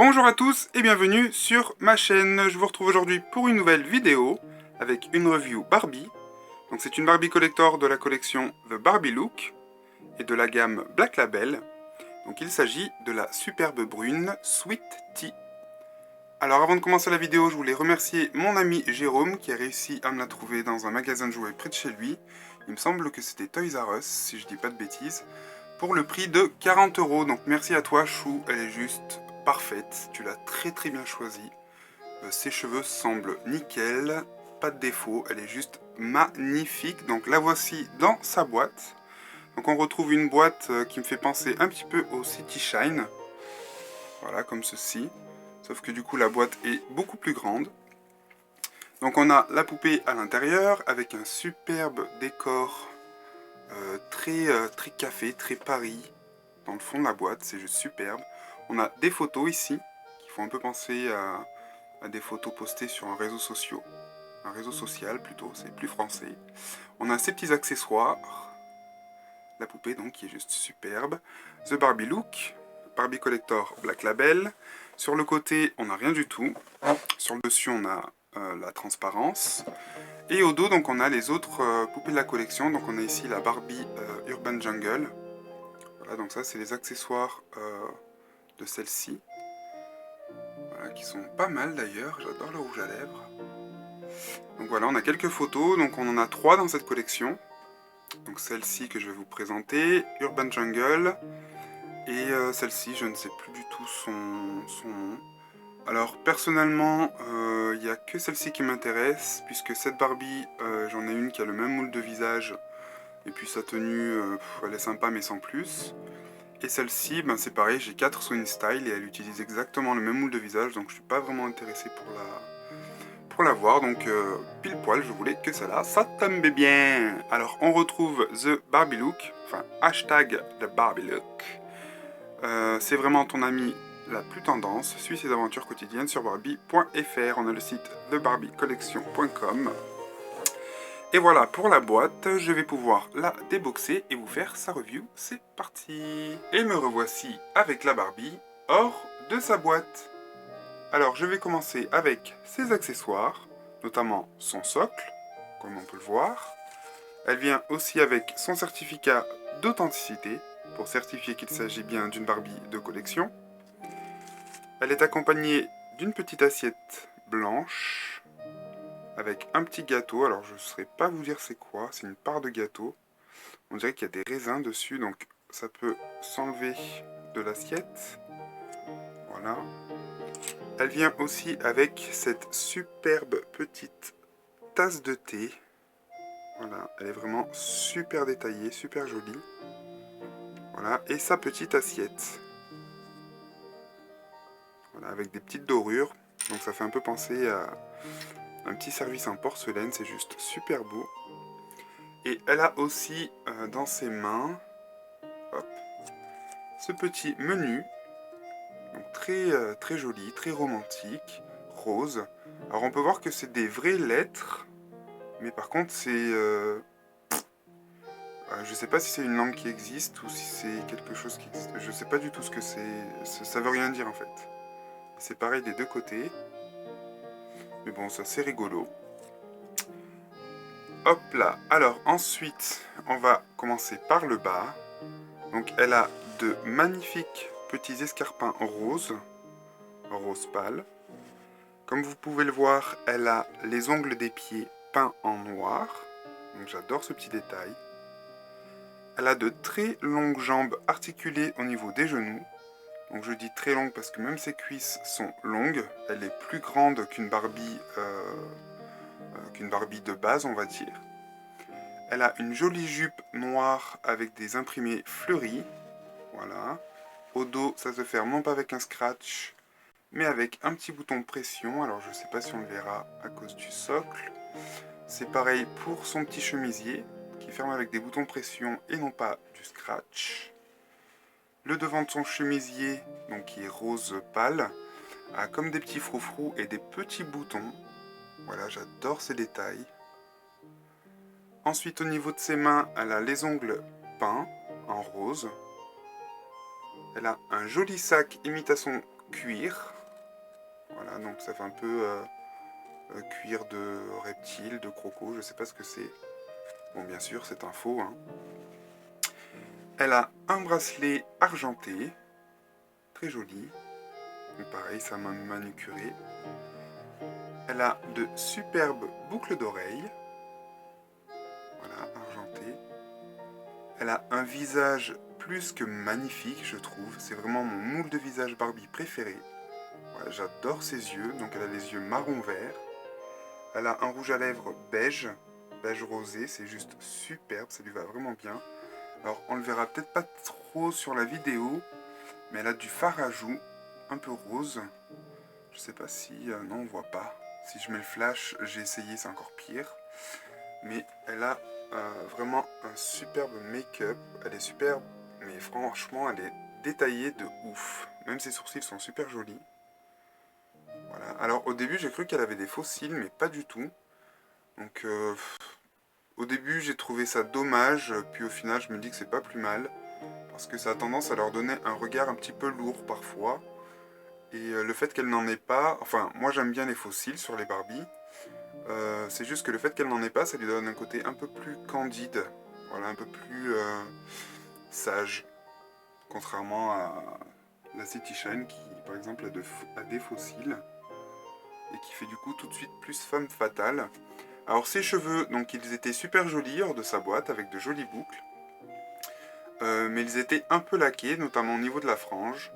Bonjour à tous et bienvenue sur ma chaîne. Je vous retrouve aujourd'hui pour une nouvelle vidéo avec une review Barbie. Donc c'est une Barbie collector de la collection The Barbie Look et de la gamme Black Label. Donc il s'agit de la superbe brune Sweet Tea. Alors avant de commencer la vidéo, je voulais remercier mon ami Jérôme qui a réussi à me la trouver dans un magasin de jouets près de chez lui. Il me semble que c'était Toys R Us, si je dis pas de bêtises, pour le prix de 40 €. Donc merci à toi Chou, elle est juste parfaite, tu l'as très bien choisie. Ses cheveux semblent nickel, pas de défaut, elle est juste magnifique. Donc la voici dans sa boîte. Donc on retrouve une boîte qui me fait penser un petit peu au City Shine. Voilà, comme ceci. Sauf que du coup la boîte est beaucoup plus grande. Donc on a la poupée à l'intérieur avec un superbe décor très café, très Paris dans le fond de la boîte, c'est juste superbe. On a des photos ici qui font un peu penser à des photos postées sur un réseau social plutôt, c'est plus français. On a ces petits accessoires, la poupée donc qui est juste superbe. The Barbie Look, Barbie Collector Black Label. Sur le côté, on n'a rien du tout. Sur le dessus, on a la transparence. Et au dos, donc, on a les autres poupées de la collection. Donc, on a ici la Barbie Urban Jungle. Voilà, donc ça, c'est les accessoires de celle-ci. Voilà, qui sont pas mal d'ailleurs. J'adore le rouge à lèvres. Donc voilà, on a quelques photos. Donc, on en a 3 dans cette collection. Donc, celle-ci que je vais vous présenter, Urban Jungle. Et celle-ci, je ne sais plus du tout son nom. Alors personnellement, il n'y a que celle-ci qui m'intéresse, puisque cette Barbie, j'en ai une qui a le même moule de visage, et puis sa tenue, elle est sympa mais sans plus. Et celle-ci, ben, c'est pareil, j'ai 4 Swing Style et elle utilise exactement le même moule de visage, donc je suis pas vraiment intéressé pour la voir, donc pile poil, je voulais que celle-là, ça tombe bien. Alors on retrouve The Barbie Look, enfin hashtag The Barbie Look. C'est vraiment ton ami la plus tendance. Suis ses aventures quotidiennes sur Barbie.fr. On a le site thebarbiecollection.com. Et voilà pour la boîte. Je vais pouvoir la déboxer et vous faire sa review. C'est parti. Et me revoici avec la Barbie hors de sa boîte. Alors je vais commencer avec ses accessoires, notamment son socle, comme on peut le voir. Elle vient aussi avec son certificat d'authenticité, pour certifier qu'il s'agit bien d'une Barbie de collection. Elle est accompagnée d'une petite assiette blanche, avec un petit gâteau. Alors je ne saurais pas vous dire c'est quoi, c'est une part de gâteau. On dirait qu'il y a des raisins dessus, donc ça peut s'enlever de l'assiette. Voilà. Elle vient aussi avec cette superbe petite tasse de thé. Voilà, elle est vraiment super détaillée, super jolie. Voilà, et sa petite assiette. Voilà, avec des petites dorures. Donc ça fait un peu penser à un petit service en porcelaine, c'est juste super beau. Et elle a aussi dans ses mains hop, ce petit menu. Donc très joli, très romantique, rose. Alors on peut voir que c'est des vraies lettres. Mais par contre c'est... je sais pas si c'est une langue qui existe ou si c'est quelque chose qui existe. Je sais pas du tout ce que c'est. Ça veut rien dire en fait. C'est pareil des deux côtés. Mais bon, ça c'est rigolo. Hop là. Alors ensuite, on va commencer par le bas. Donc elle a de magnifiques petits escarpins roses. Rose pâle. Comme vous pouvez le voir, elle a les ongles des pieds peints en noir. Donc j'adore ce petit détail. Elle a de très longues jambes articulées au niveau des genoux. Donc je dis très longue parce que même ses cuisses sont longues. Elle est plus grande qu'une Barbie de base, on va dire. Elle a une jolie jupe noire avec des imprimés fleuris. Voilà. Au dos, ça se ferme non pas avec un scratch, mais avec un petit bouton pression. Alors je ne sais pas si on le verra à cause du socle. C'est pareil pour son petit chemisier, qui ferme avec des boutons pression et non pas du scratch. Le devant de son chemisier, donc qui est rose pâle, a comme des petits froufrous et des petits boutons. Voilà, j'adore ces détails. Ensuite, au niveau de ses mains, elle a les ongles peints en rose. Elle a un joli sac imitation cuir. Voilà, donc ça fait un peu cuir de reptile, de croco, je sais pas ce que c'est. Bon, bien sûr, c'est un faux, hein. Elle a un bracelet argenté, très joli. Donc pareil, ça m'a manucuré. Elle a de superbes boucles d'oreilles. Voilà, argentées. Elle a un visage plus que magnifique, je trouve. C'est vraiment mon moule de visage Barbie préféré. Voilà, j'adore ses yeux. Donc elle a les yeux marron-vert. Elle a un rouge à lèvres beige, beige rosé. C'est juste superbe, ça lui va vraiment bien. Alors on le verra peut-être pas trop sur la vidéo, mais elle a du fard à joues, un peu rose. Je sais pas si... non, on voit pas. Si je mets le flash, j'ai essayé, c'est encore pire. Mais elle a vraiment un superbe make-up. Elle est superbe, mais franchement, elle est détaillée de ouf. Même ses sourcils sont super jolis. Voilà. Alors au début, j'ai cru qu'elle avait des faux cils, mais pas du tout. Donc au début, j'ai trouvé ça dommage. Puis au final, je me dis que c'est pas plus mal. Parce que ça a tendance à leur donner un regard un petit peu lourd parfois. Et le fait qu'elle n'en ait pas... Enfin, moi j'aime bien les faux cils sur les Barbies. C'est juste que le fait qu'elle n'en ait pas, ça lui donne un côté un peu plus candide. Voilà, un peu plus sage. Contrairement à la City Shine qui, par exemple, a des faux cils. Et qui fait du coup tout de suite plus femme fatale. Alors ses cheveux, donc ils étaient super jolis hors de sa boîte, avec de jolies boucles. Mais ils étaient un peu laqués, notamment au niveau de la frange.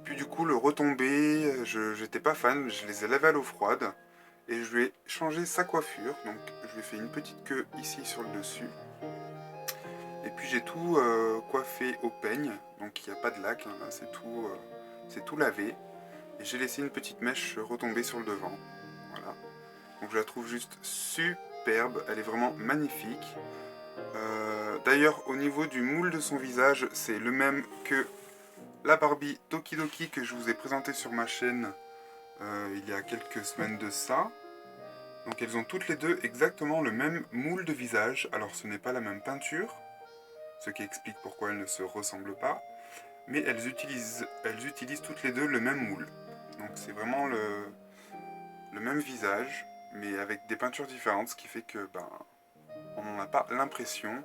Puis du coup, le retombé, j'étais pas fan, je les ai lavés à l'eau froide. Et je lui ai changé sa coiffure, donc je lui ai fait une petite queue ici sur le dessus. Et puis j'ai tout coiffé au peigne, donc il n'y a pas de lac, hein, là c'est tout lavé. Et j'ai laissé une petite mèche retomber sur le devant. Voilà. Donc je la trouve juste superbe, elle est vraiment magnifique. D'ailleurs, au niveau du moule de son visage, c'est le même que la Barbie Tokidoki que je vous ai présentée sur ma chaîne il y a quelques semaines de ça. Donc elles ont toutes les deux exactement le même moule de visage. Alors ce n'est pas la même peinture, ce qui explique pourquoi elles ne se ressemblent pas. Mais elles utilisent toutes les deux le même moule. Donc c'est vraiment le même visage, mais avec des peintures différentes, ce qui fait que on n'en a pas l'impression.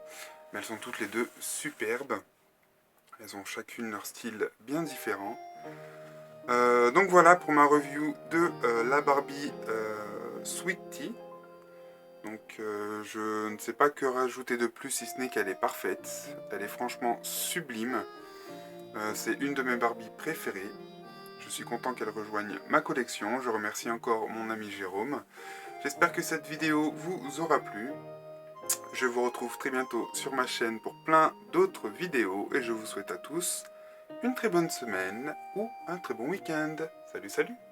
Mais elles sont toutes les deux superbes. Elles ont chacune leur style bien différent. Donc voilà pour ma review de la Barbie Sweet Tea. Donc je ne sais pas que rajouter de plus si ce n'est qu'elle est parfaite. Elle est franchement sublime. C'est une de mes Barbies préférées. Je suis content qu'elle rejoigne ma collection. Je remercie encore mon ami Jérôme. J'espère que cette vidéo vous aura plu. Je vous retrouve très bientôt sur ma chaîne pour plein d'autres vidéos. Et je vous souhaite à tous une très bonne semaine ou un très bon week-end. Salut, salut!